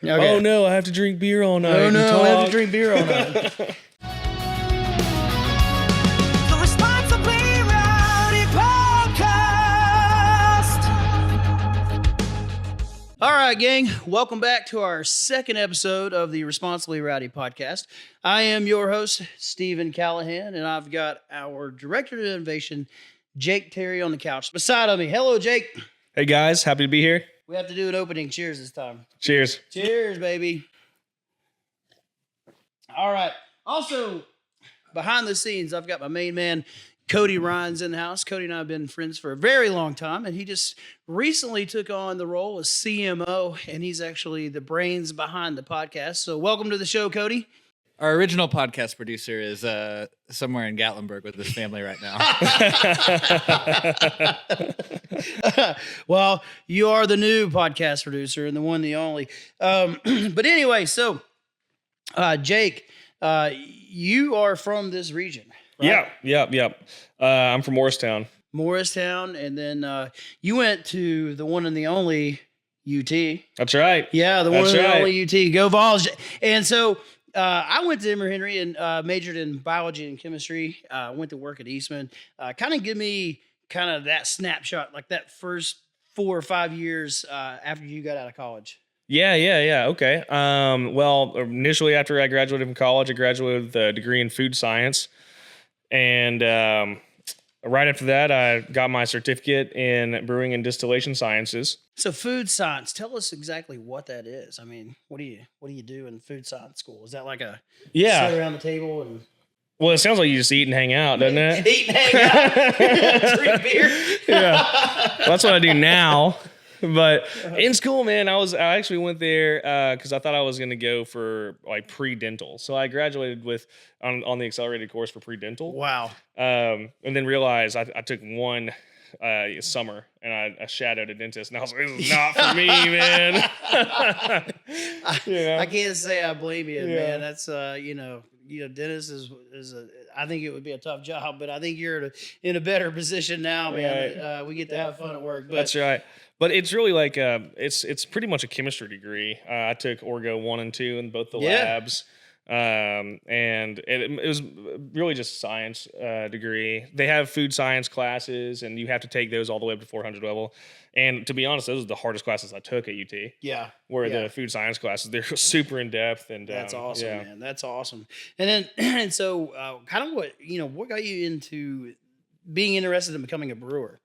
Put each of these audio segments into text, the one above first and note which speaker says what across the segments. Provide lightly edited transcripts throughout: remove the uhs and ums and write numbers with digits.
Speaker 1: Okay.
Speaker 2: Oh no, I have to drink beer all night.
Speaker 1: Oh no, I have to
Speaker 2: talk.
Speaker 1: drink beer all night.
Speaker 3: The Responsibly Rowdy Podcast.
Speaker 1: All right, gang. Welcome back to our second episode of the Responsibly Rowdy Podcast. I am your host, Stephen Callahan, and I've got our Director of Innovation, Jake Terry, on the couch beside of me. Hello, Jake.
Speaker 2: Hey guys, happy to be here.
Speaker 1: We have to do an opening cheers this time.
Speaker 2: Cheers.
Speaker 1: Cheers, baby. All right. Also, behind the scenes, I've got my main man, Cody Rhines, in the house. Cody and I have been friends for a very long time, and he just recently took on the role as CMO, and he's actually the brains behind the podcast. So welcome to the show, Cody.
Speaker 4: Our original podcast producer is somewhere in Gatlinburg with his family right now.
Speaker 1: Well, you are the new podcast producer and the one, the only. But anyway, so Jake, you are from this region, right?
Speaker 2: Yep. I'm from Morristown.
Speaker 1: Morristown, and then you went to the one and the only UT.
Speaker 2: That's right.
Speaker 1: Yeah, the one
Speaker 2: That's
Speaker 1: and the
Speaker 2: right.
Speaker 1: only UT. Go Vols. And so I went to Emory Henry and majored in biology and chemistry. Went to work at Eastman. Kind of give me kind of that snapshot, like that first 4 or 5 years after you got out of college.
Speaker 2: Yeah. Okay. Well, initially after I graduated from college, I graduated with a degree in food science. And right after that, I got my certificate in Brewing and Distillation Sciences.
Speaker 1: So food science, tell us exactly what that is. I mean, what do you do in food science school? Is that like a sit around the table and
Speaker 2: Well, it sounds like you just eat and hang out, doesn't it?
Speaker 1: eat and hang out, drink beer?
Speaker 2: Yeah. Well, that's what I do now. But in school, man, I actually went there because I thought I was going to go for like pre-dental. So I graduated with on the accelerated course for pre-dental.
Speaker 1: Wow.
Speaker 2: And then realized I took one summer and I shadowed a dentist, and I was like, "This is not for me, man."
Speaker 1: I can't say I blame you,
Speaker 2: Yeah.
Speaker 1: man. That's dentist is I think it would be a tough job, but I think you're in a better position now, man.
Speaker 2: Right.
Speaker 1: We get to have fun at work. But
Speaker 2: That's right. But it's really like it's pretty much a chemistry degree. I took Orgo 1 and 2 in both the labs. And it was really just a science degree. They have food science classes, and you have to take those all the way up to 400 level. And to be honest, those are the hardest classes I took at UT.
Speaker 1: Yeah.
Speaker 2: Where the food science classes, they're super in depth, and
Speaker 1: That's awesome,
Speaker 2: yeah.
Speaker 1: man. That's awesome. And then and so kind of what got you into being interested in becoming a brewer?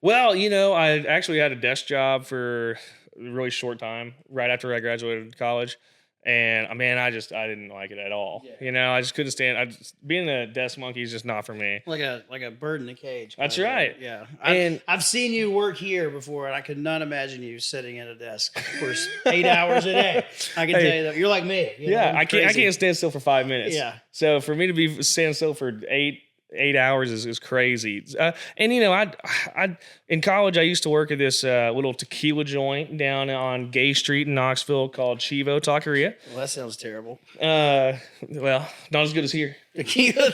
Speaker 2: Well, I actually had a desk job for a really short time right after I graduated college. And man, I didn't like it at all.
Speaker 1: Yeah.
Speaker 2: I just couldn't stand. Being a desk monkey is just not for me.
Speaker 1: Like a bird in a cage.
Speaker 2: That's right.
Speaker 1: Yeah.
Speaker 2: And
Speaker 1: I've seen you work here before, and I could not imagine you sitting at a desk for 8 hours a day. I can tell you that. You're like me.
Speaker 2: I can't stand still for 5 minutes.
Speaker 1: Yeah.
Speaker 2: So for me to be standing still for eight hours is crazy. And I in college I used to work at this little tequila joint down on Gay Street in Knoxville called Chivo Taqueria.
Speaker 1: Well, that sounds terrible.
Speaker 2: Well, not as good as here.
Speaker 1: Tequila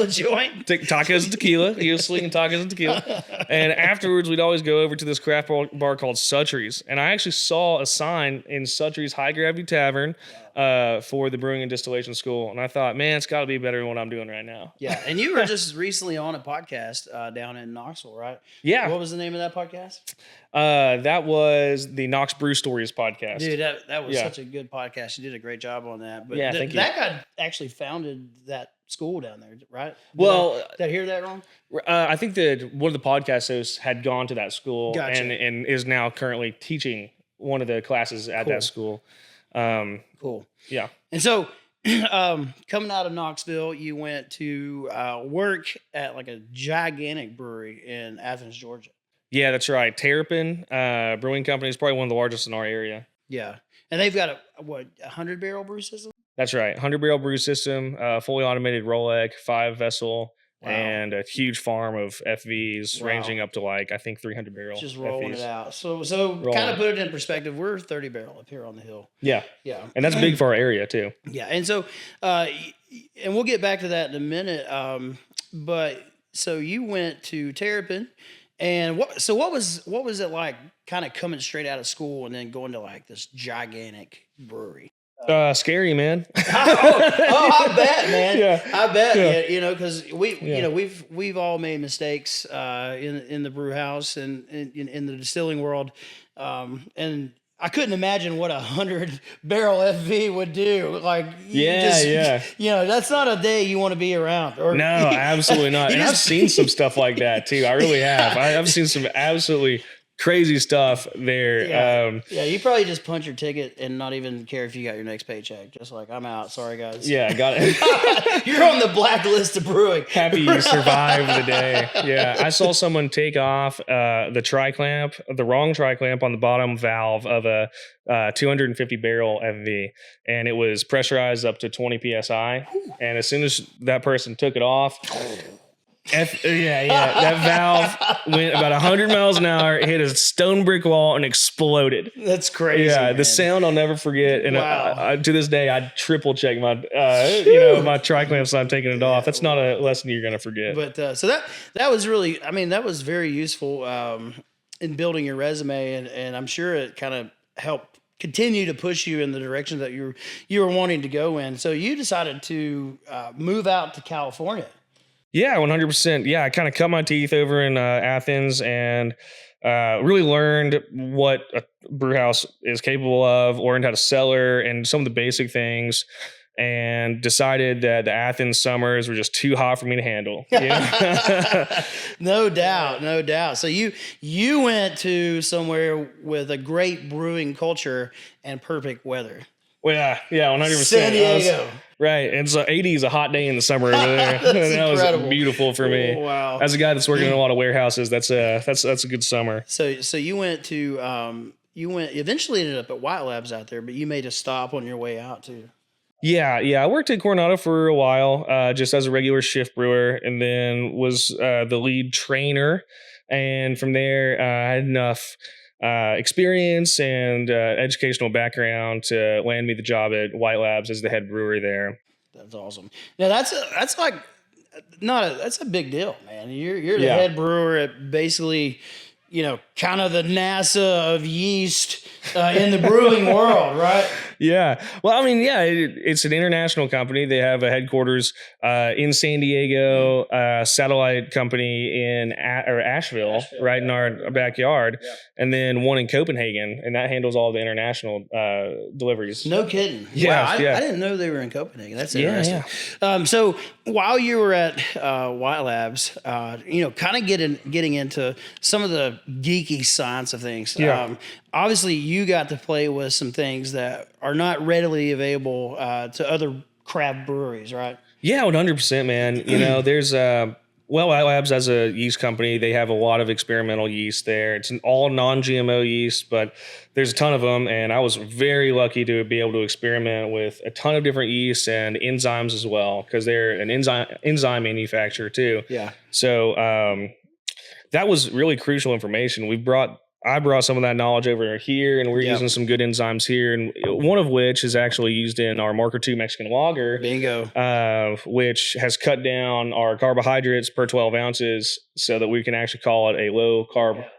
Speaker 1: joint.
Speaker 2: Tacos and tequila. He was slinging tacos and tequila. And afterwards, we'd always go over to this craft bar called Suttrie's. And I actually saw a sign in Suttrie's High Gravity Tavern for the Brewing and Distillation School. And I thought, man, it's got to be better than what I'm doing right now.
Speaker 1: Yeah. And you were just recently on a podcast down in Knoxville, right?
Speaker 2: Yeah.
Speaker 1: What was the name of that podcast?
Speaker 2: That was the Knox Brew Stories podcast.
Speaker 1: Dude, that was such a good podcast. You did a great job on that. But
Speaker 2: thank you.
Speaker 1: That guy actually founded that school down there, right? Did I hear that wrong?
Speaker 2: I think that one of the podcast hosts had gone to that school.
Speaker 1: Gotcha.
Speaker 2: and is now currently teaching one of the classes at that school.
Speaker 1: Cool.
Speaker 2: Yeah.
Speaker 1: And so coming out of Knoxville, you went to work at like a gigantic brewery in Athens, Georgia.
Speaker 2: Yeah, that's right. Terrapin Brewing Company is probably one of the largest in our area.
Speaker 1: Yeah. And they've got a 100-barrel brew system?
Speaker 2: That's right. 100-barrel brew system, fully automated Rolec, 5-vessel,
Speaker 1: Wow.
Speaker 2: and a huge farm of FVs
Speaker 1: Wow.
Speaker 2: ranging up to like, I think 300 barrel.
Speaker 1: Just rolling
Speaker 2: FVs.
Speaker 1: it out. So kind of put it in perspective. We're 30-barrel up here on the hill.
Speaker 2: Yeah.
Speaker 1: Yeah.
Speaker 2: And that's big for our area too.
Speaker 1: Yeah. And so, and we'll get back to that in a minute. But so you went to Terrapin, and what was it like kind of coming straight out of school and then going to like this gigantic brewery?
Speaker 2: Scary, man.
Speaker 1: I bet, man.
Speaker 2: Yeah.
Speaker 1: I bet.
Speaker 2: Yeah.
Speaker 1: You know, because we,
Speaker 2: Yeah.
Speaker 1: you know, we've all made mistakes in the brew house and in the distilling world, and I couldn't imagine what 100-barrel FV would do. Like, you know, that's not a day you want to be around. Or,
Speaker 2: No, absolutely not. And I've seen some stuff like that too. I really have. I've seen some absolutely crazy stuff there.
Speaker 1: Yeah, you probably just punch your ticket and not even care if you got your next paycheck. Just like, I'm out. Sorry, guys.
Speaker 2: Yeah, I got it.
Speaker 1: You're on the blacklist of brewing.
Speaker 2: Happy you survived the day. Yeah, I saw someone take off the tri-clamp, the wrong tri-clamp on the bottom valve of a 250-barrel FV, and it was pressurized up to 20 psi. And as soon as that person took it off, that valve went about 100 miles an hour, hit a stone brick wall, and exploded.
Speaker 1: That's crazy.
Speaker 2: Yeah,
Speaker 1: man.
Speaker 2: the sound I'll never forget. And
Speaker 1: Wow.
Speaker 2: to this day, I triple check my, my tri-clamp so I'm taking it off. That's not a lesson you're gonna forget.
Speaker 1: But so that was really, I mean, that was very useful in building your resume, and I'm sure it kind of helped continue to push you in the direction that you were wanting to go in. So you decided to move out to California.
Speaker 2: Yeah, 100%. Yeah, I kind of cut my teeth over in Athens and really learned what a brew house is capable of, learned how to cellar and some of the basic things, and decided that the Athens summers were just too hot for me to handle. Yeah.
Speaker 1: No doubt. So you went to somewhere with a great brewing culture and perfect weather.
Speaker 2: Well, yeah, 100%.
Speaker 1: San Diego.
Speaker 2: Right. And so 80 is a hot day in the summer over there. That
Speaker 1: incredible.
Speaker 2: was beautiful for me.
Speaker 1: Oh, wow.
Speaker 2: As a guy that's working in a lot of warehouses, that's a good summer.
Speaker 1: So you went to eventually ended up at White Labs out there, but you made a stop on your way out too.
Speaker 2: Yeah. I worked at Coronado for a while, just as a regular shift brewer, and then was the lead trainer. And from there, I had enough experience and educational background to land me the job at White Labs as the head brewer there.
Speaker 1: That's awesome. Now that's a big deal, man. You're the head brewer at basically, you know, kind of the NASA of yeast in the brewing world, right?
Speaker 2: Yeah. Well, I mean, yeah, it's an international company. They have a headquarters in San Diego, satellite company in Asheville, right in our backyard, and then one in Copenhagen, and that handles all the international deliveries.
Speaker 1: No kidding.
Speaker 2: Yeah,
Speaker 1: Wow, I
Speaker 2: yeah.
Speaker 1: didn't know they were in Copenhagen. That's
Speaker 2: Yeah,
Speaker 1: interesting. So while you were at White Labs, you know, kind of getting into some of the geeky science of things.
Speaker 2: Yeah.
Speaker 1: Obviously, you got to play with some things that are not readily available to other craft breweries, right?
Speaker 2: Yeah, 100%, man. You know, there's White Labs as a yeast company, they have a lot of experimental yeast there. It's an all non-GMO yeast, but there's a ton of them, and I was very lucky to be able to experiment with a ton of different yeasts and enzymes as well, because they're an enzyme manufacturer too.
Speaker 1: Yeah.
Speaker 2: So that was really crucial information. I brought some of that knowledge over here, and we're using some good enzymes here, and one of which is actually used in our Marker II Mexican Lager.
Speaker 1: Bingo.
Speaker 2: Which has cut down our carbohydrates per 12 ounces so that we can actually call it a low carb beer.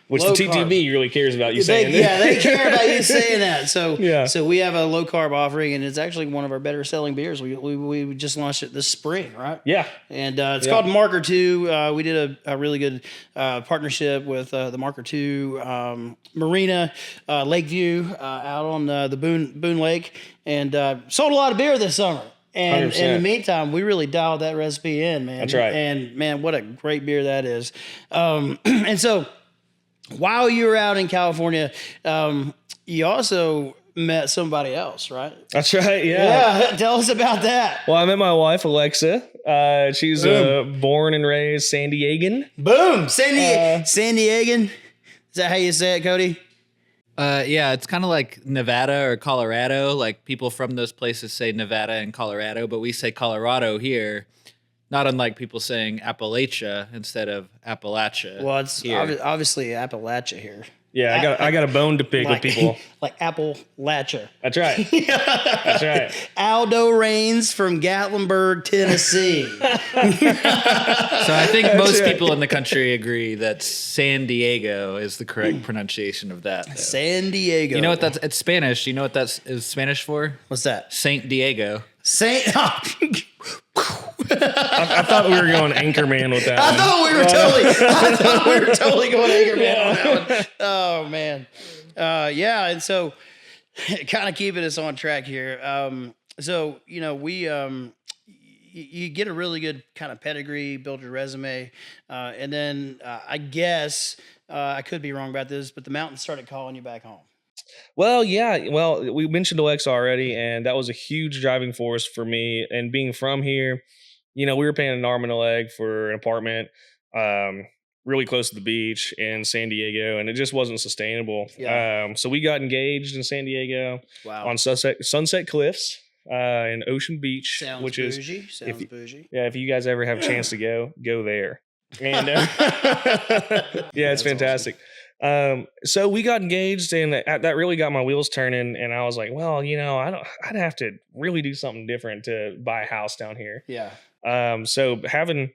Speaker 2: Which the TTB really cares about you saying that.
Speaker 1: They care about you saying that. So
Speaker 2: Yeah.
Speaker 1: so we have a low carb offering, and it's actually one of our better selling beers. We just launched it this spring, right?
Speaker 2: Yeah.
Speaker 1: And it's called Marker II. We did a really good partnership with the Marker II Marina, Lakeview, out on the Boone Lake, and sold a lot of beer this summer. And
Speaker 2: 100%.
Speaker 1: in the meantime, we really dialed that recipe in, man.
Speaker 2: That's right.
Speaker 1: And man, what a great beer that is. And so while you were out in California, you also met somebody else, right?
Speaker 2: That's right. Yeah.
Speaker 1: Yeah. Tell us about that.
Speaker 2: Well, I met my wife, Alexa. She's born and raised San Diegan.
Speaker 1: Boom. San Diegan. Is that how you say it, Cody?
Speaker 4: Yeah, it's kind of like Nevada or Colorado. Like people from those places say Nevada and Colorado, but we say Colorado here. Not unlike people saying Appalachia instead of Appalachia.
Speaker 1: Well, it's
Speaker 4: here.
Speaker 1: obviously Appalachia here.
Speaker 2: Yeah, I got a bone to pick with people.
Speaker 1: Like Apple-achian.
Speaker 2: That's right. That's right.
Speaker 1: Aldo Raines from Gatlinburg, Tennessee.
Speaker 4: So I think most people in the country agree that San Diego is the correct pronunciation of that. Though.
Speaker 1: San Diego.
Speaker 4: You know what that's? It's Spanish. You know what that's is Spanish for?
Speaker 1: What's that?
Speaker 4: Saint Diego.
Speaker 1: Saint.
Speaker 2: I thought we were going Anchorman with that.
Speaker 1: I thought we were totally going Anchorman on that one. Oh man, yeah, and so kind of keeping us on track here. So we you get a really good kind of pedigree, build your resume, and then I guess I could be wrong about this, but the mountains started calling you back home.
Speaker 2: Well, yeah. Well, we mentioned Alexa already, and that was a huge driving force for me. And being from here, we were paying an arm and a leg for an apartment really close to the beach in San Diego, and it just wasn't sustainable.
Speaker 1: Yeah.
Speaker 2: So we got engaged in San Diego on Sunset Cliffs in Ocean Beach,
Speaker 1: Sounds
Speaker 2: which
Speaker 1: bougie.
Speaker 2: is
Speaker 1: bougie.
Speaker 2: Yeah, if you guys ever have a chance to go there. And yeah, it's fantastic. Awesome. So we got engaged, and that really got my wheels turning. And I was like, well, I'd have to really do something different to buy a house down here.
Speaker 1: Yeah.
Speaker 2: So having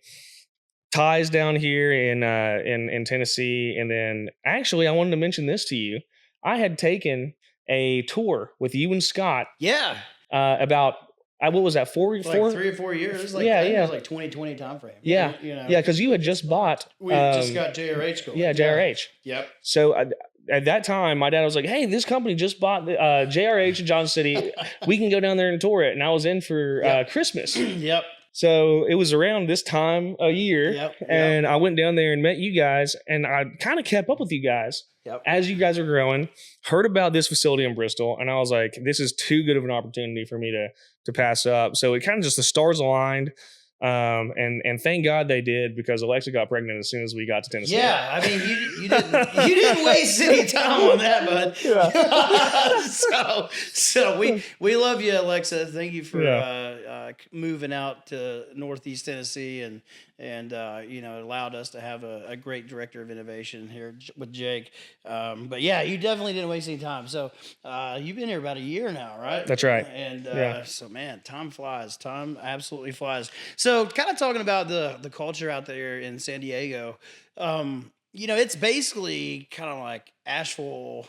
Speaker 2: ties down here in Tennessee, and then actually I wanted to mention this to you. I had taken a tour with you and Scott.
Speaker 1: Yeah.
Speaker 2: About what was that? 3
Speaker 1: or 4 years. Like,
Speaker 2: yeah.
Speaker 1: It was like 2020 time frame.
Speaker 2: Yeah. Yeah, because you had just bought.
Speaker 1: We just got JRH going.
Speaker 2: Yeah, JRH.
Speaker 1: Yep.
Speaker 2: So at that time, my dad was like, "Hey, this company just bought the JRH in Johnson City. We can go down there and tour it." And I was in for Christmas.
Speaker 1: Yep.
Speaker 2: So it was around this time of year, and I went down there and met you guys, and I kind of kept up with you guys as you guys are growing. Heard about this facility in Bristol, and I was like, "This is too good of an opportunity for me to pass up." So it kind of just the stars aligned, and thank God they did, because Alexa got pregnant as soon as we got to Tennessee.
Speaker 1: Yeah, I mean, you didn't waste any time on that, bud. Yeah. so we love you, Alexa. Thank you for moving out to Northeast Tennessee, and it allowed us to have a great director of innovation here with Jake. But yeah, you definitely didn't waste any time. So you've been here about a year now, right?
Speaker 2: That's right.
Speaker 1: And so man, time flies. Time absolutely flies. So kind of talking about the culture out there in San Diego, it's basically kind of like Asheville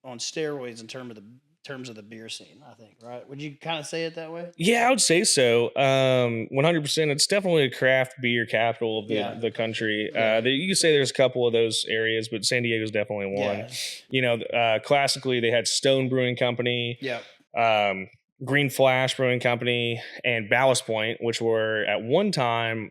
Speaker 1: on steroids in terms of the beer scene, I think, right? Would you kind of say it that way?
Speaker 2: Yeah, I would say so. 100%. It's definitely a craft beer capital of the country. You can say there's a couple of those areas, but San Diego's definitely one.
Speaker 1: Yeah.
Speaker 2: Classically, they had Stone Brewing Company.
Speaker 1: Yeah.
Speaker 2: Green Flash Brewing Company, and Ballast Point, which were at one time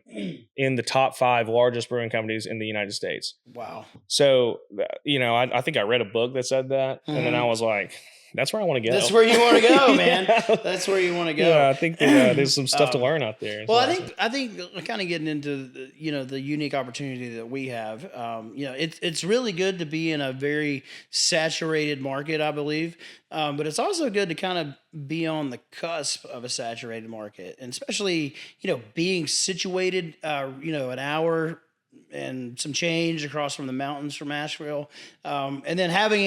Speaker 2: in the top 5 largest brewing companies in the United States.
Speaker 1: Wow.
Speaker 2: So, I think I read a book that said that, and then I was like, that's where I want to go.
Speaker 1: That's where you want to go, man. That's where you want to go.
Speaker 2: Yeah, I think that, there's some stuff to learn out there.
Speaker 1: Well, I think kind of getting into the unique opportunity that we have. It's really good to be in a very saturated market, I believe, but it's also good to kind of be on the cusp of a saturated market, and especially being situated an hour and some change across from the mountains from Asheville, and then having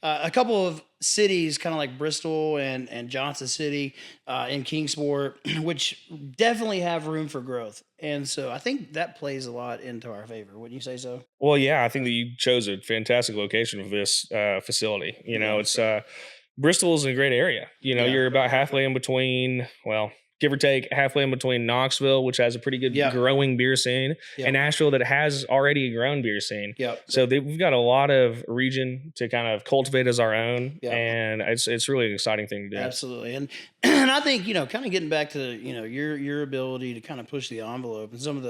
Speaker 1: a couple of cities kind of like Bristol and Johnson City and Kingsport, which definitely have room for growth. And so I think that plays a lot into our favor. Wouldn't you say so?
Speaker 2: Well, yeah, I think that you chose a fantastic location for this facility. It's Bristol is a great area. You're about halfway in between, give or take, halfway in between Knoxville, which has a pretty good growing beer scene, and Asheville, that has already a grown beer scene. So we've got a lot of region to kind of cultivate as our own, and it's really an exciting thing to do.
Speaker 1: Absolutely. And I think, kind of getting back to, your ability to kind of push the envelope and some of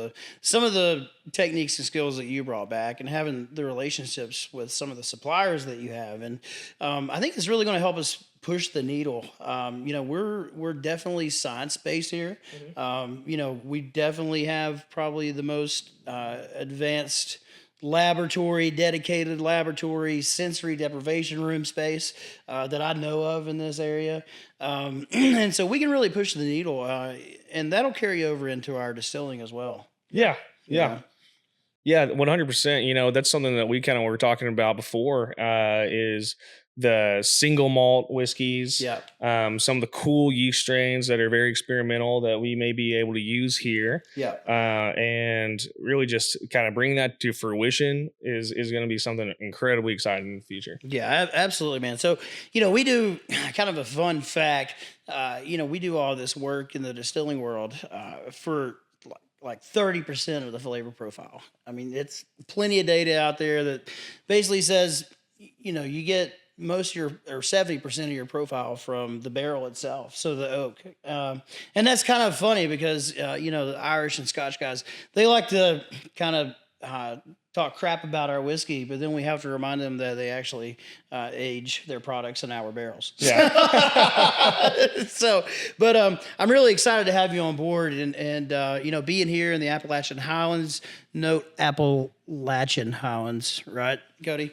Speaker 1: the techniques and skills that you brought back, and having the relationships with some of the suppliers that you have. And I think it's really going to help us push the needle. We're definitely science-based here.
Speaker 2: Mm-hmm.
Speaker 1: We definitely have probably the most advanced dedicated laboratory, sensory deprivation room space that I know of in this area. And so we can really push the needle, and that'll carry over into our distilling as well.
Speaker 2: Yeah. Yeah, 100%. You know, that's something that we kind of were talking about before is the single malt whiskeys.
Speaker 1: Yeah.
Speaker 2: Some of the cool yeast strains that are very experimental that we may be able to use here.
Speaker 1: Yeah.
Speaker 2: And really just kind of bring that to fruition is going to be something incredibly exciting in the future.
Speaker 1: Yeah, absolutely, man. So, we do kind of a fun fact. We do all this work in the distilling world for like 30% of the flavor profile. I mean, it's plenty of data out there that basically says, you get most of your, or 70% of your profile from the barrel itself. So the oak. And that's kind of funny because, the Irish and Scotch guys, they like to kind of talk crap about our whiskey, but then we have to remind them that they actually age their products in our barrels.
Speaker 2: Yeah.
Speaker 1: But I'm really excited to have you on board and being here in the Appalachian Highlands. Note Appalachian Highlands, right, Cody?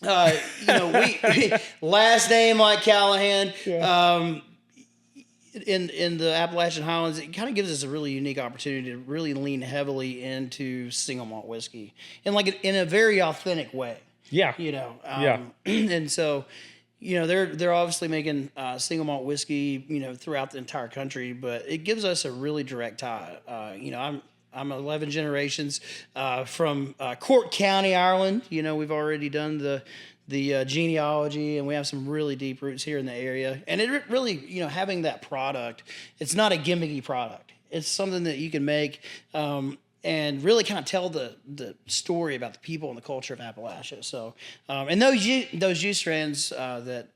Speaker 1: We last name like Callahan.
Speaker 2: Yeah.
Speaker 1: In the Appalachian Highlands, it kind of gives us a really unique opportunity to really lean heavily into single malt whiskey and like in a very authentic way.
Speaker 2: Yeah.
Speaker 1: And so, they're obviously making single malt whiskey, throughout the entire country, but it gives us a really direct tie. I'm 11 generations from Cork County, Ireland. We've already done the genealogy, and we have some really deep roots here in the area. And it really, having that product, it's not a gimmicky product. It's something that you can make and really kind of tell the story about the people and the culture of Appalachia. So, and those yeast strands that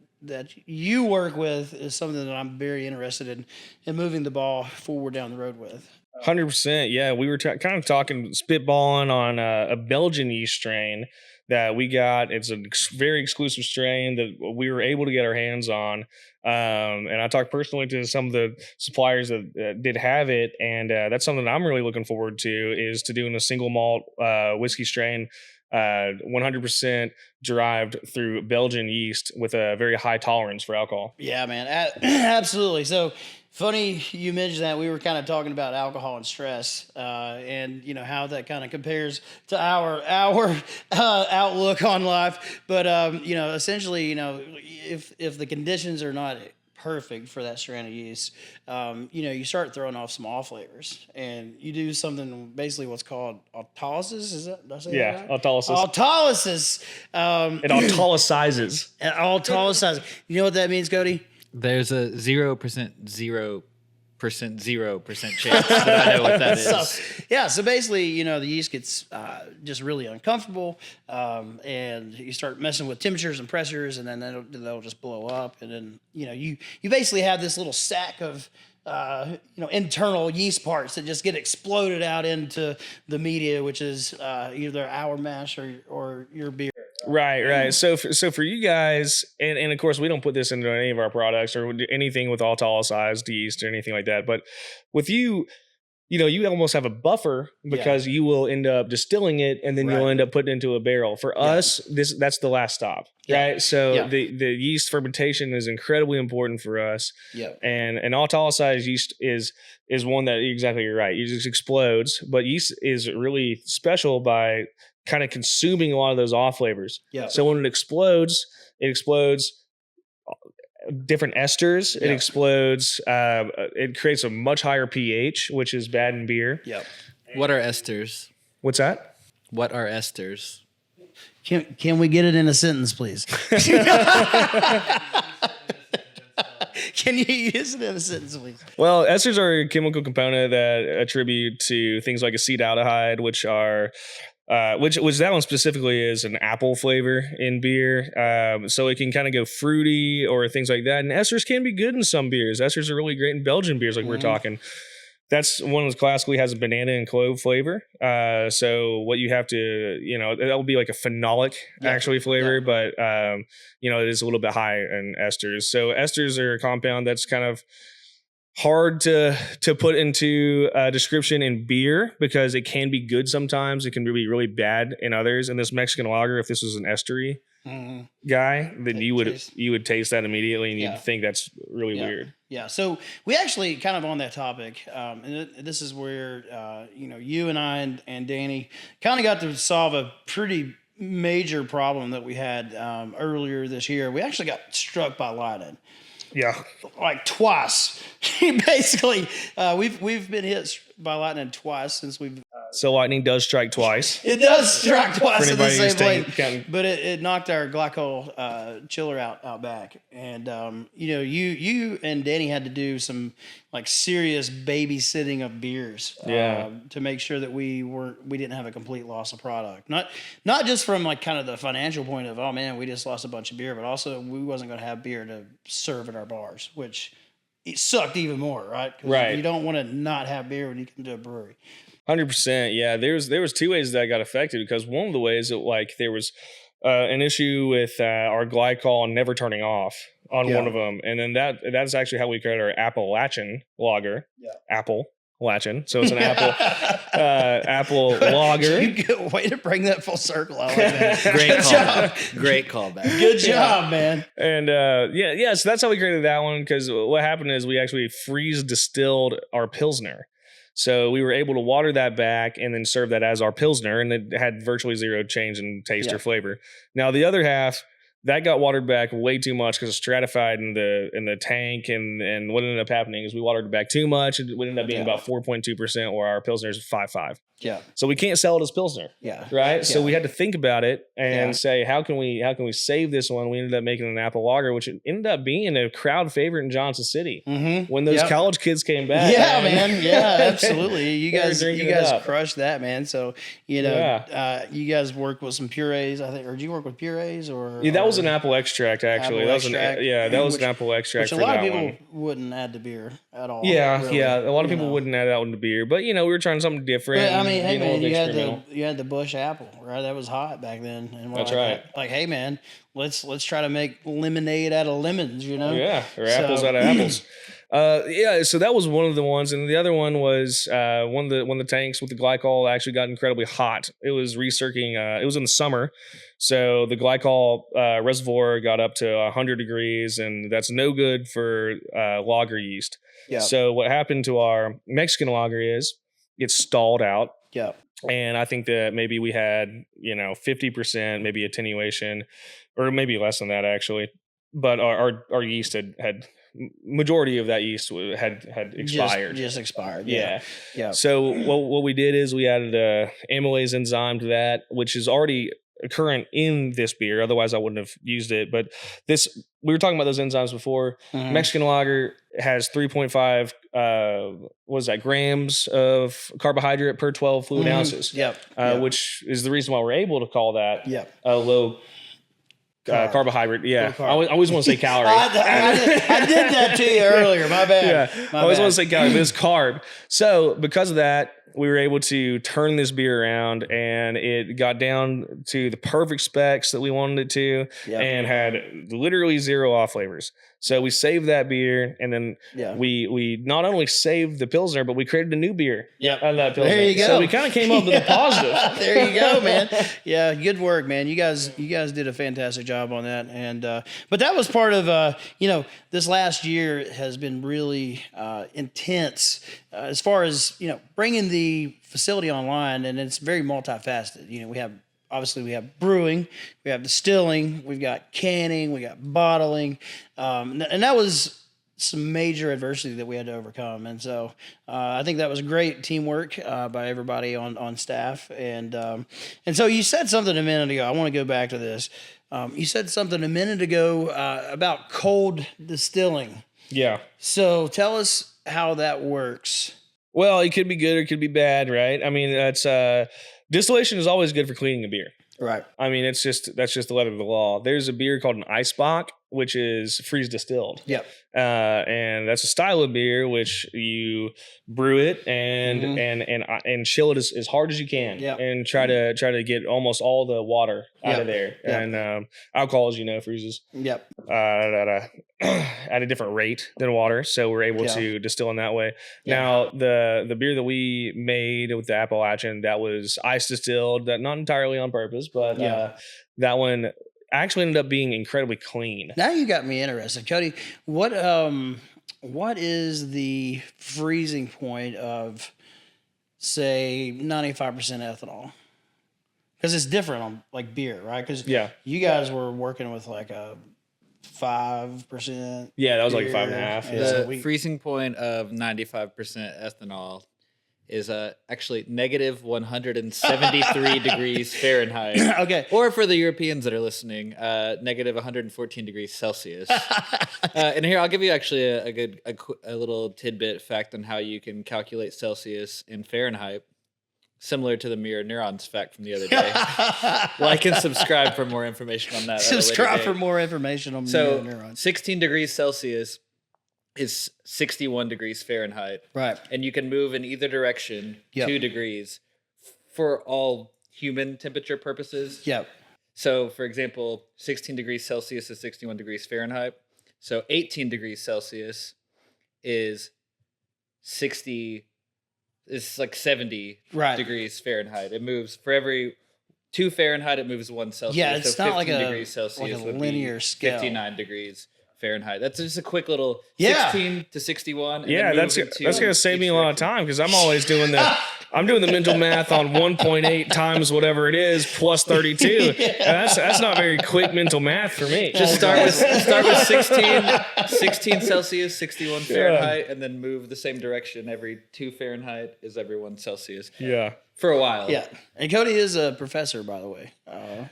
Speaker 1: you work with is something that I'm very interested in moving the ball forward down the road with.
Speaker 2: 100%. Yeah, we were kind of talking, spitballing on a Belgian yeast strain that we got. It's a very exclusive strain that we were able to get our hands on. And I talked personally to some of the suppliers that did have it. And that's something that I'm really looking forward to, is to doing a single malt whiskey strain, 100% derived through Belgian yeast with a very high tolerance for alcohol.
Speaker 1: Yeah, man. Absolutely. So funny you mentioned that. We were kind of talking about alcohol and stress, and how that kind of compares to our outlook on life. But essentially, if the conditions are not perfect for that strain of yeast, you start throwing off some off flavors, and you do something basically what's called autolysis. Is that? Did I say that right?
Speaker 2: Autolysis.
Speaker 1: Autolysis.
Speaker 2: It autolyzes.
Speaker 1: Autolysis. You know what that means, Cody?
Speaker 4: There's a 0% chance that I know what that is.
Speaker 1: So basically, the yeast gets just really uncomfortable, and you start messing with temperatures and pressures, and then they'll just blow up, and then you basically have this little sack of internal yeast parts that just get exploded out into the media, which is either our mash or your beer.
Speaker 2: Right. So for you guys, and of course we don't put this into any of our products or anything with autolyzed yeast or anything like that. But with you, you almost have a buffer because you will end up distilling it and then you'll end up putting it into a barrel. For us, that's the last stop, right? So the yeast fermentation is incredibly important for us.
Speaker 1: Yeah.
Speaker 2: And an autolyzed yeast is one that you're right. It just explodes, but yeast is really special by kind of consuming a lot of those off flavors. Yeah. So when it explodes different esters. Yeah. It explodes. It creates a much higher pH, which is bad in beer.
Speaker 1: Yeah.
Speaker 4: What are esters?
Speaker 2: What's that?
Speaker 4: What are esters?
Speaker 1: Can we get it in a sentence, please? Can you use it in a sentence, please?
Speaker 2: Well, esters are a chemical component that attribute to things like acetaldehyde, which are which that one specifically is an apple flavor in beer. So it can kind of go fruity or things like that. And esters can be good in some beers. Esters are really great in Belgian beers, like we're talking. That's one of those classically has a banana and clove flavor. So what you have to, that'll be like a phenolic actually flavor, but it is a little bit high in esters. So esters are a compound that's kind of hard to put into a description in beer because it can be good sometimes. It can be really bad in others. And this Mexican lager, if this was an estery guy, then you would taste that immediately and you'd think that's really weird.
Speaker 1: Yeah. So we actually kind of on that topic, this is where you and I and Danny kind of got to solve a pretty major problem that we had earlier this year. We actually got struck by lightning.
Speaker 2: Yeah.
Speaker 1: Like twice. Basically, we've been hit by lightning twice since we've.
Speaker 2: So lightning does strike twice.
Speaker 1: It does strike twice in the
Speaker 2: anybody who's
Speaker 1: same
Speaker 2: taking-
Speaker 1: place, but it knocked our glycol chiller out back, and you and Danny had to do some like serious babysitting of beers, to make sure that we didn't have a complete loss of product. Not just from like kind of the financial point of, oh man, we just lost a bunch of beer, but also we wasn't going to have beer to serve at our bars, which it sucked even more, right? 'Cause
Speaker 2: Right.
Speaker 1: You don't want to not have beer when you come to a brewery.
Speaker 2: 100%. Yeah. There was two ways that I got affected, because one of the ways that like there was an issue with our glycol never turning off on one of them. And then that's actually how we created our Apple-achian Lager. Yeah. Apple-achian. So it's an apple lager.
Speaker 1: Way to bring that full circle. I like that.
Speaker 4: Great
Speaker 1: Good
Speaker 4: callback.
Speaker 1: job.
Speaker 4: Great callback.
Speaker 1: Good job, man.
Speaker 2: And so that's how we created that one, because what happened is we actually freeze distilled our Pilsner. So we were able to water that back and then serve that as our Pilsner, and it had virtually zero change in taste or flavor. Now the other half, that got watered back way too much because it stratified in the tank, and what ended up happening is we watered it back too much. It ended up being about 4.2%, where our Pilsner is 5.5.
Speaker 1: Yeah.
Speaker 2: So we can't sell it as Pilsner.
Speaker 1: Yeah.
Speaker 2: Right. So
Speaker 1: Yeah.
Speaker 2: we had to think about it and say, how can we save this one? We ended up making an apple lager, which ended up being a crowd favorite in Johnson City.
Speaker 1: Mm-hmm.
Speaker 2: When those college kids came back.
Speaker 1: Yeah, man. Yeah, absolutely. You
Speaker 2: They were
Speaker 1: guys
Speaker 2: drinking it up.
Speaker 1: crushed that, man. So, you guys worked with some purees, I think, or did you work with purees or?
Speaker 2: Yeah, that was an apple extract, actually.
Speaker 1: Apple
Speaker 2: that was
Speaker 1: extract,
Speaker 2: that was an apple extract
Speaker 1: which
Speaker 2: for
Speaker 1: a lot
Speaker 2: that
Speaker 1: of people
Speaker 2: one.
Speaker 1: wouldn't add to beer at all.
Speaker 2: Yeah,
Speaker 1: really,
Speaker 2: yeah. A lot of
Speaker 1: you
Speaker 2: people
Speaker 1: know.
Speaker 2: wouldn't add that one to beer, but we were trying something different.
Speaker 1: But, I mean, hey
Speaker 2: being a
Speaker 1: man,
Speaker 2: little
Speaker 1: you had
Speaker 2: experimental.
Speaker 1: the Bush apple, right? That was hot back then, and we're
Speaker 2: That's
Speaker 1: like,
Speaker 2: right.
Speaker 1: Like, hey man, let's try to make lemonade out of lemons, you know?
Speaker 2: Yeah, or
Speaker 1: So-
Speaker 2: apples out of apples. So that was one of the ones, and the other one was one of the tanks with the glycol actually got incredibly hot. It was recirculating. It was in the summer, so the glycol reservoir got up to 100 degrees, and that's no good for lager yeast.
Speaker 1: Yeah.
Speaker 2: So what happened to our Mexican lager is it stalled out.
Speaker 1: Yeah.
Speaker 2: And I think that maybe we had, 50% maybe attenuation, or maybe less than that actually. But our yeast had majority of that yeast had expired.
Speaker 1: Just expired.
Speaker 2: Yeah.
Speaker 1: Yeah.
Speaker 2: So what we did is we added a amylase enzyme to that, which is already current in this beer. Otherwise, I wouldn't have used it. But we were talking about those enzymes before.
Speaker 1: Mhm.
Speaker 2: Mexican lager has 3.5 grams of carbohydrate per 12 fluid
Speaker 1: Mhm.
Speaker 2: ounces.
Speaker 1: Yep.
Speaker 2: Which is the reason why we're able to call that
Speaker 1: Yep.
Speaker 2: a low carbohydrate. Yeah,
Speaker 1: Low carb.
Speaker 2: I always want to say calorie.
Speaker 1: I did that to you earlier. My bad.
Speaker 2: Yeah,
Speaker 1: My
Speaker 2: I always
Speaker 1: bad.
Speaker 2: want to say calorie, but it's carb. So because of that, we were able to turn this beer around, and it got down to the perfect specs that we wanted it to,
Speaker 1: Yep.
Speaker 2: and had literally zero off flavors. So we saved that beer, and then
Speaker 1: Yeah.
Speaker 2: we not only saved the Pilsner, but we created a new beer
Speaker 1: Yep.
Speaker 2: out of that Pilsner.
Speaker 1: There you go.
Speaker 2: So we kind of came up with a positive.
Speaker 1: There you go, man. Yeah, good work, man. You guys did a fantastic job on that, and but that was part of this last year has been really intense as far as bringing the facility online, and it's very multifaceted. We have brewing, we have distilling, we've got canning, we got bottling, and that was some major adversity that we had to overcome. And so I think that was great teamwork by everybody on staff. And so you said something a minute ago. I want to go back to this. You said something a minute ago about cold distilling.
Speaker 2: Yeah.
Speaker 1: So tell us how that works.
Speaker 2: Well, it could be good or it could be bad, right? I mean, that's distillation is always good for cleaning a beer.
Speaker 1: Right.
Speaker 2: I mean, that's just the letter of the law. There's a beer called an Eisbock, which is freeze distilled.
Speaker 1: Yep.
Speaker 2: And that's a style of beer which you brew it and chill it as hard as you can,
Speaker 1: Yep.
Speaker 2: and try to get almost all the water out of there.
Speaker 1: Yep.
Speaker 2: And alcohol, as you know, freezes
Speaker 1: Yep.
Speaker 2: at a different rate than water, so we're able to distill in that way.
Speaker 1: Yeah.
Speaker 2: Now the beer that we made with the Appalachian, that was ice distilled, that not entirely on purpose, but that one actually ended up being incredibly clean.
Speaker 1: Now you got me interested, Cody. What what is the freezing point of, say, 95% ethanol? Because it's different on like beer, right? Because you guys were working with like a 5%.
Speaker 2: Yeah, that was like
Speaker 1: beer.
Speaker 2: 5.5.
Speaker 1: Yeah.
Speaker 4: The freezing point of 95% ethanol is actually negative 173 degrees Fahrenheit.
Speaker 1: Okay.
Speaker 4: Or for the Europeans that are listening, negative 114 degrees Celsius. And here, I'll give you actually a little tidbit fact on how you can calculate Celsius in Fahrenheit, similar to the mirror neurons fact from the other day. Like and subscribe for more information on that.
Speaker 1: Subscribe for more information on
Speaker 4: So,
Speaker 1: neurons.
Speaker 4: 16 degrees Celsius is 61 degrees Fahrenheit.
Speaker 1: Right.
Speaker 4: And you can move in either direction 2 degrees for all human temperature purposes.
Speaker 1: Yep.
Speaker 4: So, for example, 16 degrees Celsius is 61 degrees Fahrenheit. So 18 degrees Celsius is 70 degrees Fahrenheit. It moves for every 2 Fahrenheit, it moves 1 Celsius.
Speaker 1: Yeah, it's
Speaker 4: so
Speaker 1: not like
Speaker 4: degrees Celsius
Speaker 1: a
Speaker 4: would
Speaker 1: linear
Speaker 4: be
Speaker 1: scale.
Speaker 4: 59 degrees Fahrenheit. That's just a quick little
Speaker 1: Yeah.
Speaker 4: 16 to 61. And
Speaker 2: Yeah,
Speaker 4: then
Speaker 2: that's
Speaker 4: move into
Speaker 2: going to save me
Speaker 4: each
Speaker 2: a lot of
Speaker 4: direction.
Speaker 2: time because I'm always doing the mental math on 1.8 times whatever it is plus 32. And that's not very quick mental math for me.
Speaker 4: Just start with 16 Celsius, 61 Fahrenheit, and then move the same direction. Every 2 Fahrenheit is every 1 Celsius.
Speaker 2: Yeah.
Speaker 4: For a while.
Speaker 1: Yeah. And Cody is a professor, by the way.
Speaker 4: I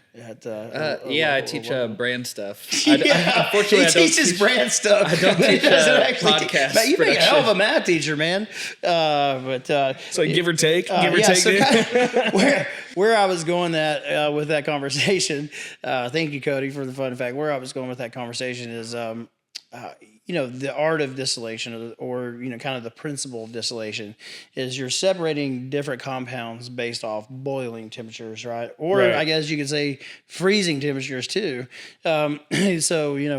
Speaker 4: teach brand stuff.
Speaker 1: He
Speaker 4: Unfortunately, I don't
Speaker 1: teaches
Speaker 4: teach
Speaker 1: brand stuff.
Speaker 4: I don't teach podcast
Speaker 1: Man, you make a
Speaker 4: production.
Speaker 1: hell of a math teacher, man.
Speaker 2: It's like give or take.
Speaker 1: So
Speaker 2: dude.
Speaker 1: kind of where I was going with that conversation. Thank you, Cody, for the fun fact. Where I was going with that conversation is, the art of distillation, or kind of the principle of distillation, is you're separating different compounds based off boiling temperatures, right? Or
Speaker 2: Right.
Speaker 1: I guess you could say freezing temperatures too. So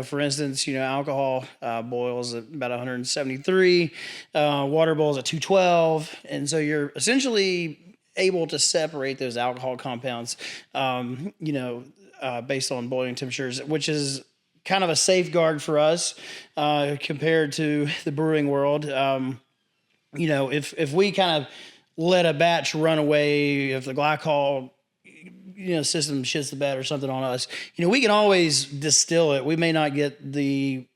Speaker 1: for instance, alcohol boils at about 173, water boils at 212, and so you're essentially able to separate those alcohol compounds, based on boiling temperatures, which is kind of a safeguard for us compared to the brewing world. If we kind of let a batch run away, if the glycol system shits the bed or something on us, we can always distill it. We may not get the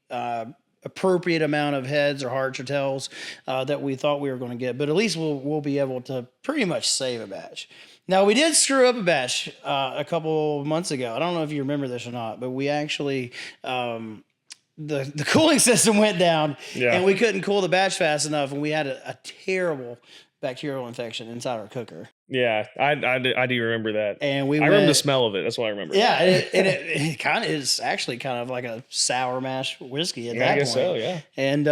Speaker 1: appropriate amount of heads or hearts or tails that we thought we were going to get, but at least we'll be able to pretty much save a batch. Now, we did screw up a batch a couple months ago. I don't know if you remember this or not, but we actually, the cooling system went down, and we couldn't cool the batch fast enough, and we had a terrible bacterial infection inside our cooker.
Speaker 2: Yeah, I do remember that.
Speaker 1: And
Speaker 2: I remember the smell of it. That's what I remember.
Speaker 1: Yeah, and it kind of is actually kind of like a sour mash whiskey at that
Speaker 2: I guess
Speaker 1: point.
Speaker 2: so, yeah.
Speaker 1: And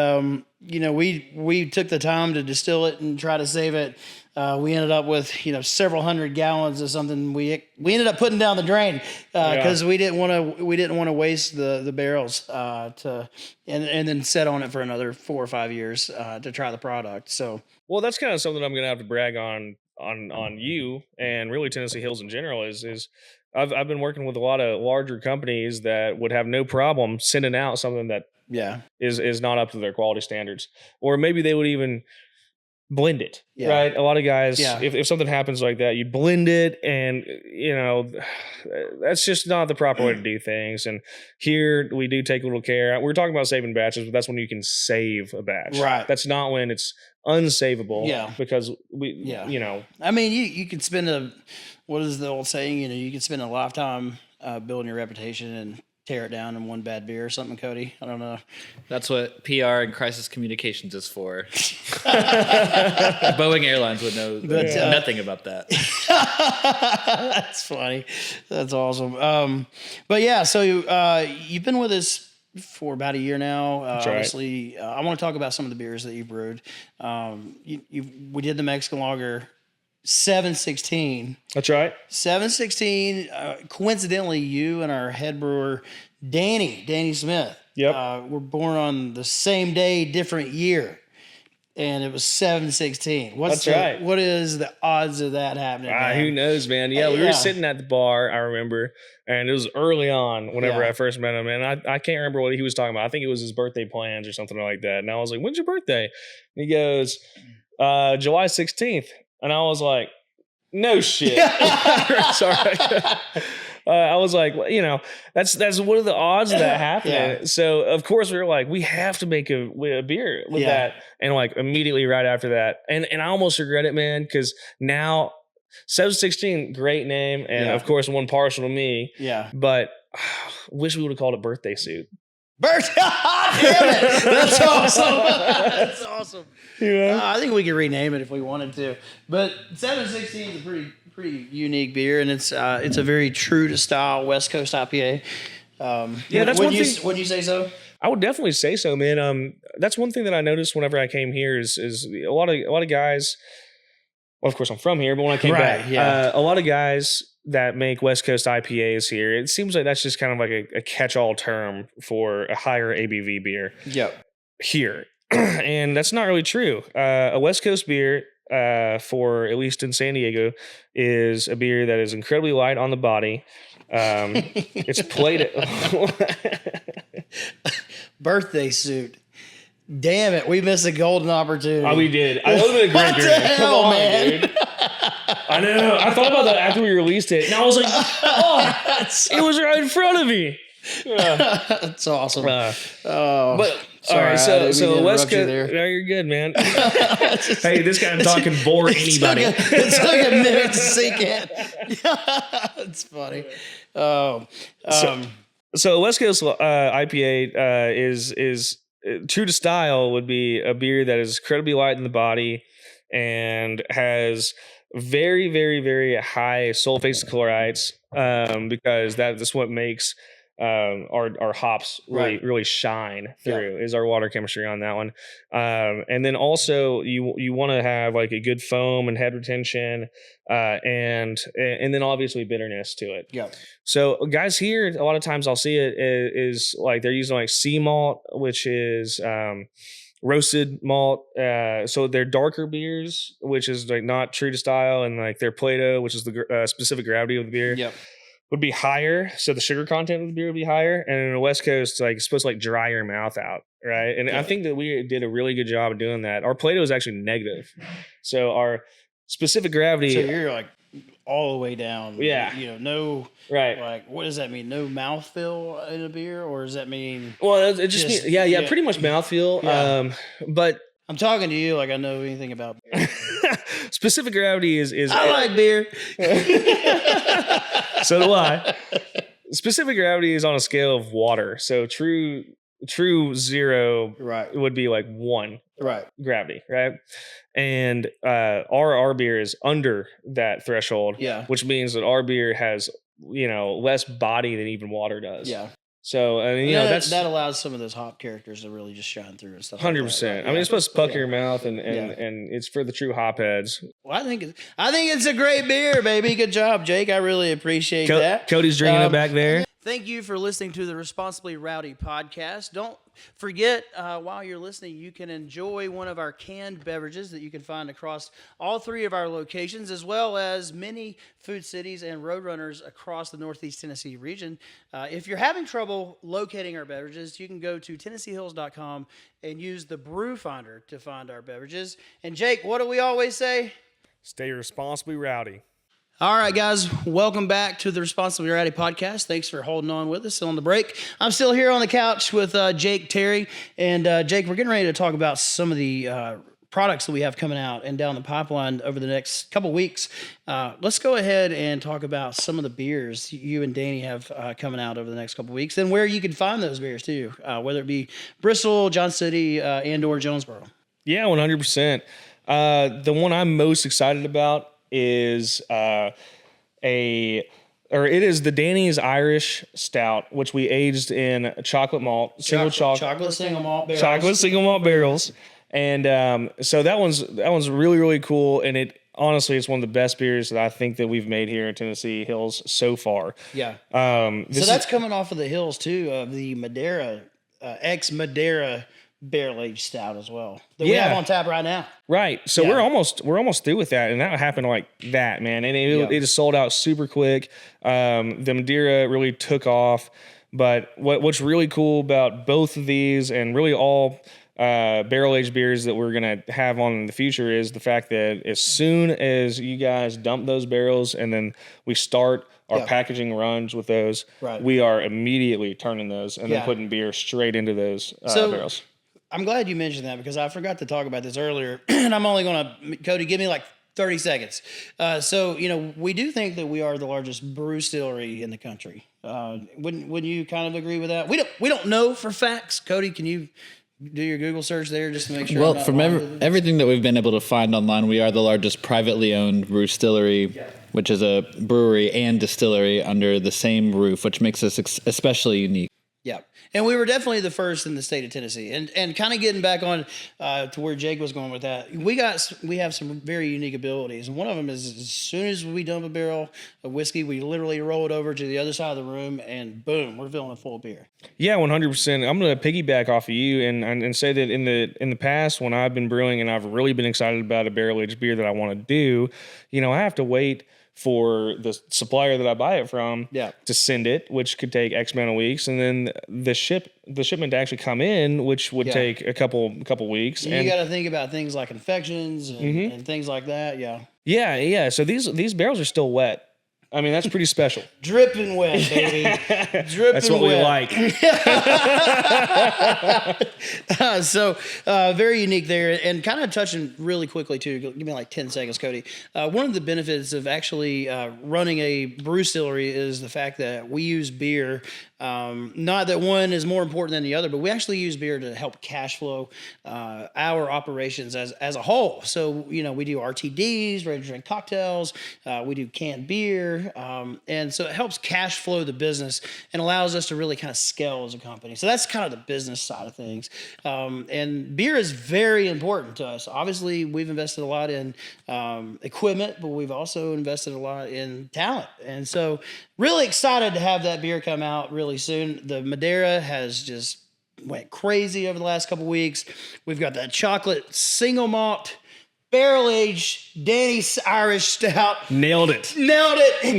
Speaker 1: we took the time to distill it and try to save it. We ended up with several hundred gallons of something. We ended up putting down the drain because we didn't want to waste the barrels and then sit on it for another 4 or 5 years to try the product. So
Speaker 2: Well, that's kind of something I'm going to have to brag on you and really Tennessee Hills in general is I've been working with a lot of larger companies that would have no problem sending out something that is not up to their quality standards, or maybe they would even blend it, right? A lot of guys, if something happens like that, you blend it, and that's just not the proper way to do things. And here we do take a little care. We're talking about saving batches, but that's when you can save a batch,
Speaker 1: right?
Speaker 2: That's not when it's unsavable, because
Speaker 1: I mean, you could spend what is the old saying? You can spend a lifetime building your reputation and tear it down in one bad beer or something, Cody. I don't know.
Speaker 4: That's what PR and crisis communications is for. Boeing Airlines would know nothing about that.
Speaker 1: That's funny. That's awesome. But yeah, so you've been with us for about a year now. Obviously, I want to talk about some of the beers that you brewed. We did the Mexican Lager 7-16.
Speaker 2: That's right.
Speaker 1: 7-16. Coincidentally, you and our head brewer, Danny Smith, were born on the same day, different year. and it was 7-16.
Speaker 2: That's right.
Speaker 1: What is the odds of that happening?
Speaker 2: Who knows, man? Yeah, we were sitting at the bar, I remember, and it was early on whenever I first met him, and I can't remember what he was talking about. I think it was his birthday plans or something like that. And I was like, when's your birthday? And he goes, July 16th. And I was like, no shit. Sorry. I was like, well, you know, that's what are the odds of that happening? Yeah. So of course we were like, we have to make a beer with that, and like immediately right after that, and I almost regret it, man, because now 7-16, great name, and of course one partial to me. Yeah, but wish we would have called it Birthday Suit.
Speaker 1: Damn it! That's awesome. That's awesome. Yeah. I think we could rename it if we wanted to. But 7-16 is a pretty unique beer, and it's a very true to style West Coast IPA.
Speaker 2: That's one thing.
Speaker 1: Would you say so?
Speaker 2: I would definitely say so, man. That's one thing that I noticed whenever I came here is a lot of guys. Well, of course I'm from here, but when I came back, a lot of guys that make West Coast IPAs here, it seems like that's just kind of like a catch-all term for a higher ABV beer. Yep. Here. And that's not really true. A West Coast beer, for at least in San Diego, is a beer that is incredibly light on the body. It's plated.
Speaker 1: Birthday Suit. Damn it, we missed a golden opportunity.
Speaker 2: Oh, we did. I love it.
Speaker 1: What the hell, man?
Speaker 2: Dude. I know. I thought about that after we released it, and I was like, "Oh, it was right in front of me."
Speaker 1: That's awesome.
Speaker 2: But sorry, all right, so West Coast. No, you're good, man. Hey, this guy talking bore anybody.
Speaker 1: It's like a minute to sink in. It's funny.
Speaker 2: So West Coast IPA is true to style would be a beer that is incredibly light in the body and has very, very, very high sulfates and chlorides, because that's what makes our hops really shine through is our water chemistry on that one. And then also you want to have like a good foam and head retention, and then obviously bitterness to it. Yeah. So guys here, a lot of times I'll see it is like they're using like sea malt, which is roasted malt. So they're darker beers, which is like not true to style, and like their Plato, which is the specific gravity of the beer. Yep. Would be higher, so the sugar content of the beer would be higher, and in the West Coast, like it's supposed to like dry your mouth out, right? And I think that we did a really good job of doing that. Our Plato is actually negative, so our specific gravity.
Speaker 1: So you're like all the way down. Yeah, you know, no. Right. Like, what does that mean? No mouthfeel in a beer, or does that mean?
Speaker 2: Well, it just means, yeah, pretty much mouthfeel. Yeah. But
Speaker 1: I'm talking to you like I know anything about beer.
Speaker 2: Specific gravity is
Speaker 1: I like beer.
Speaker 2: So do I. Specific gravity is on a scale of water. So true zero would be like 1 gravity, right? And our beer is under that threshold, which means that our beer has, you know, less body than even water does. Yeah. So I mean, that
Speaker 1: allows some of those hop characters to really just shine through and stuff.
Speaker 2: 100%. I mean, it's supposed to pucker your mouth, and it's for the true hop heads.
Speaker 1: Well, I think it's a great beer, baby. Good job, Jake. I really appreciate that.
Speaker 2: Cody's drinking it back there.
Speaker 1: Thank you for listening to the Responsibly Rowdy podcast. Don't forget, while you're listening, you can enjoy one of our canned beverages that you can find across all 3 of our locations, as well as many food cities and roadrunners across the Northeast Tennessee region. If you're having trouble locating our beverages, you can go to TennesseeHills.com and use the Brew Finder to find our beverages. And Jake, what do we always say?
Speaker 2: Stay responsibly rowdy.
Speaker 1: All right, guys, welcome back to the Responsibly Rowdy podcast. Thanks for holding on with us on the break. I'm still here on the couch with Jake Terry. And Jake, we're getting ready to talk about some of the products that we have coming out and down the pipeline over the next couple weeks. Let's go ahead and talk about some of the beers you and Danny have coming out over the next couple weeks, and where you can find those beers too, whether it be Bristol, Johnson City, and or Jonesboro.
Speaker 2: Yeah, 100%. The one I'm most excited about is it is the Danny's Irish Stout, which we aged in chocolate malt,
Speaker 1: chocolate single malt
Speaker 2: barrels. And so that one's really, really cool, and honestly, it's one of the best beers that I think that we've made here in Tennessee Hills so far.
Speaker 1: Yeah. So that's coming off of the hills too, of the Madeira, ex-Madeira barrel aged stout as well that we have on tap right now.
Speaker 2: Right. So we're almost through with that, and that happened like that, man. And it just sold out super quick. The Madeira really took off. But what's really cool about both of these, and really all barrel aged beers that we're gonna have on in the future, is the fact that as soon as you guys dump those barrels and then we start our packaging runs with those, we are immediately turning those and then putting beer straight into those barrels.
Speaker 1: I'm glad you mentioned that because I forgot to talk about this earlier, and I'm only going to, Cody, give me like 30 seconds. So, we do think that we are the largest brew distillery in the country. Wouldn't you kind of agree with that? We don't know for facts. Cody, can you do your Google search there just to make sure?
Speaker 4: Well, from everything that we've been able to find online, we are the largest privately owned brew distillery, which is a brewery and distillery under the same roof, which makes us especially unique.
Speaker 1: Yeah. And we were definitely the first in the state of Tennessee. And kind of getting back on to where Jake was going with that, we have some very unique abilities. And one of them is as soon as we dump a barrel of whiskey, we literally roll it over to the other side of the room and boom, we're filling it full of beer.
Speaker 2: Yeah, 100%. I'm going to piggyback off of you and say that in the past when I've been brewing and I've really been excited about a barrel aged beer that I want to do, I have to wait for the supplier that I buy it from to send it, which could take X amount of weeks, and then the shipment to actually come in, which would take a couple weeks.
Speaker 1: And you got to think about things like infections and things like that.
Speaker 2: Yeah. So these barrels are still wet. I mean, that's pretty special.
Speaker 1: Dripping wet, baby. Dripping
Speaker 2: That's what we like.
Speaker 1: So very unique there. And kind of touching really quickly, too. Give me like 10 seconds, Cody. One of the benefits of actually running a brew distillery is the fact that we use beer. Not that one is more important than the other, but we actually use beer to help cash flow our operations as a whole. So, we do RTDs, ready to drink cocktails. We do canned beer. And so it helps cash flow the business and allows us to really kind of scale as a company. So that's kind of the business side of things. And beer is very important to us. Obviously, we've invested a lot in equipment, but we've also invested a lot in talent. And so really excited to have that beer come out really soon. The Madeira has just went crazy over the last couple weeks. We've got that chocolate single malt barrel-aged Danny's Irish Stout.
Speaker 2: Nailed it.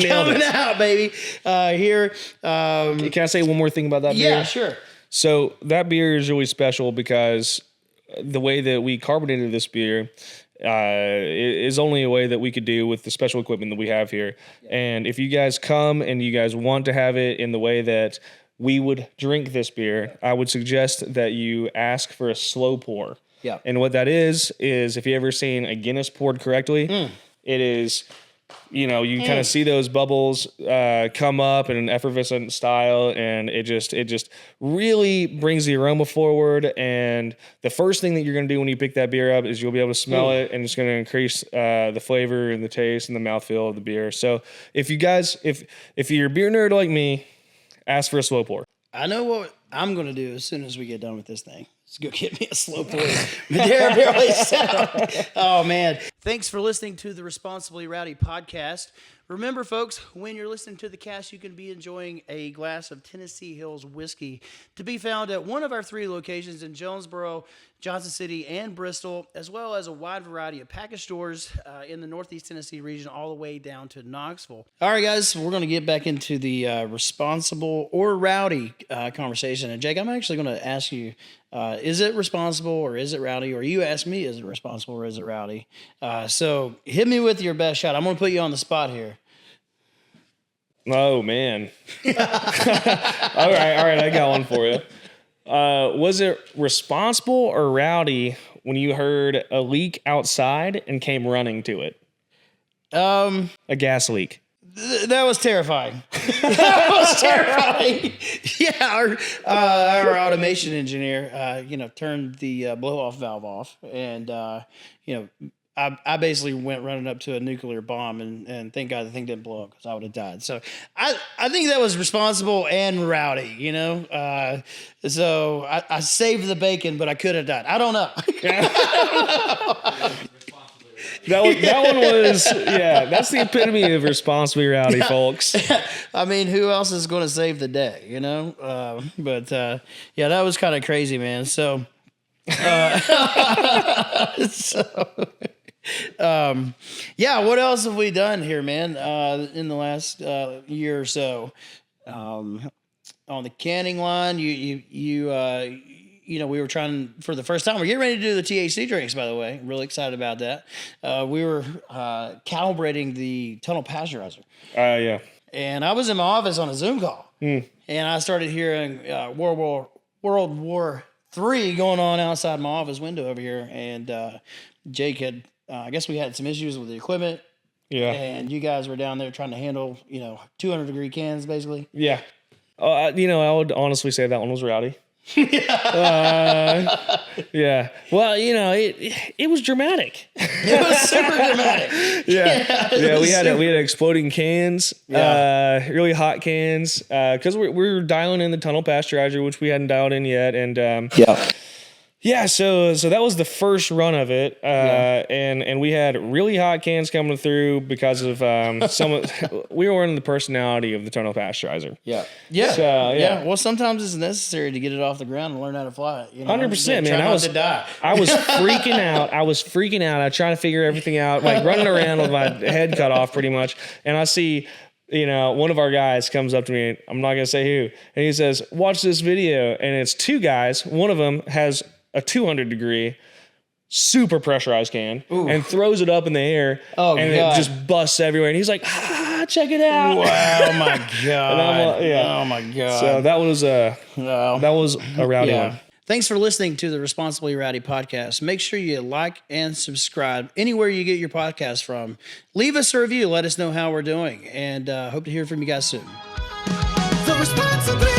Speaker 1: Coming out, baby. Here.
Speaker 2: Can I say one more thing about that beer?
Speaker 1: Yeah, sure.
Speaker 2: So that beer is really special because the way that we carbonated this beer is only a way that we could do with the special equipment that we have here. And if you guys come and you guys want to have it in the way that we would drink this beer, I would suggest that you ask for a slow pour.
Speaker 1: Yeah.
Speaker 2: And what that is if you ever seen a Guinness poured correctly, it is, you kind of see those bubbles come up in an effervescent style, and it just really brings the aroma forward. And the first thing that you're going to do when you pick that beer up is you'll be able to smell it, and it's going to increase the flavor and the taste and the mouthfeel of the beer. So if you guys, if you're a beer nerd like me, ask for a slow pour.
Speaker 1: I know what I'm going to do as soon as we get done with this thing. Let's go get me a slow pour. Madeira barely sound. Oh, man. Thanks for listening to the Responsibly Rowdy podcast. Remember, folks, when you're listening to the cast, you can be enjoying a glass of Tennessee Hills whiskey to be found at one of our 3 locations in Jonesboro, Johnson City, and Bristol, as well as a wide variety of package stores in the Northeast Tennessee region all the way down to Knoxville. All right, guys, we're going to get back into the responsible or rowdy conversation. And, Jake, I'm actually going to ask you, is it responsible or is it rowdy? Or you ask me, is it responsible or is it rowdy? So hit me with your best shot. I'm going to put you on the spot here.
Speaker 2: Oh, man. All right, I got one for you. Was it responsible or rowdy when you heard a leak outside and came running to it? A gas leak.
Speaker 1: That was terrifying. That was terrifying. Yeah, our automation engineer, turned the blow-off valve off, and I basically went running up to a nuclear bomb, and thank God the thing didn't blow up because I would have died. So I think that was responsible and rowdy, So I saved the bacon, but I could have died. I don't know.
Speaker 2: That one was, that's the epitome of responsibly rowdy, folks.
Speaker 1: I mean, who else is going to save the day, But that was kind of crazy, man. So Yeah, what else have we done here, man? In the last year or so, on the canning line, you know, we were trying for the first time. We're getting ready to do the THC drinks, by the way. Really excited about that. We were calibrating the tunnel pasteurizer.
Speaker 2: Yeah.
Speaker 1: And I was in my office on a Zoom call, and I started hearing World War III going on outside my office window over here. And Jake had, I guess we had some issues with the equipment.
Speaker 2: Yeah.
Speaker 1: And you guys were down there trying to handle, 200-degree cans, basically.
Speaker 2: Yeah. I would honestly say that one was rowdy. Yeah. Well, it was dramatic.
Speaker 1: It was super dramatic.
Speaker 2: Yeah. We had exploding cans, really hot cans, because we were dialing in the tunnel pasteurizer, which we hadn't dialed in yet, and so that was the first run of it, and we had really hot cans coming through because of we were in the personality of the tunnel pasteurizer.
Speaker 1: Yeah. Well, sometimes it's necessary to get it off the ground and learn how to fly it.
Speaker 2: 100%, man.
Speaker 1: I was
Speaker 2: freaking out. I was trying to figure everything out, like running around with my head cut off pretty much. And I see, one of our guys comes up to me, I'm not going to say who, and he says, watch this video. And it's two guys. One of them has a 200-degree super pressurized can and throws it up in the air, it just busts everywhere. And he's like, check it out!
Speaker 1: Wow, my god!
Speaker 2: And I'm like,
Speaker 1: Oh my god!
Speaker 2: So that was a rowdy one.
Speaker 1: Thanks for listening to the Responsibly Rowdy podcast. Make sure you like and subscribe anywhere you get your podcast from. Leave us a review. Let us know how we're doing, and hope to hear from you guys soon.
Speaker 3: The Responsibly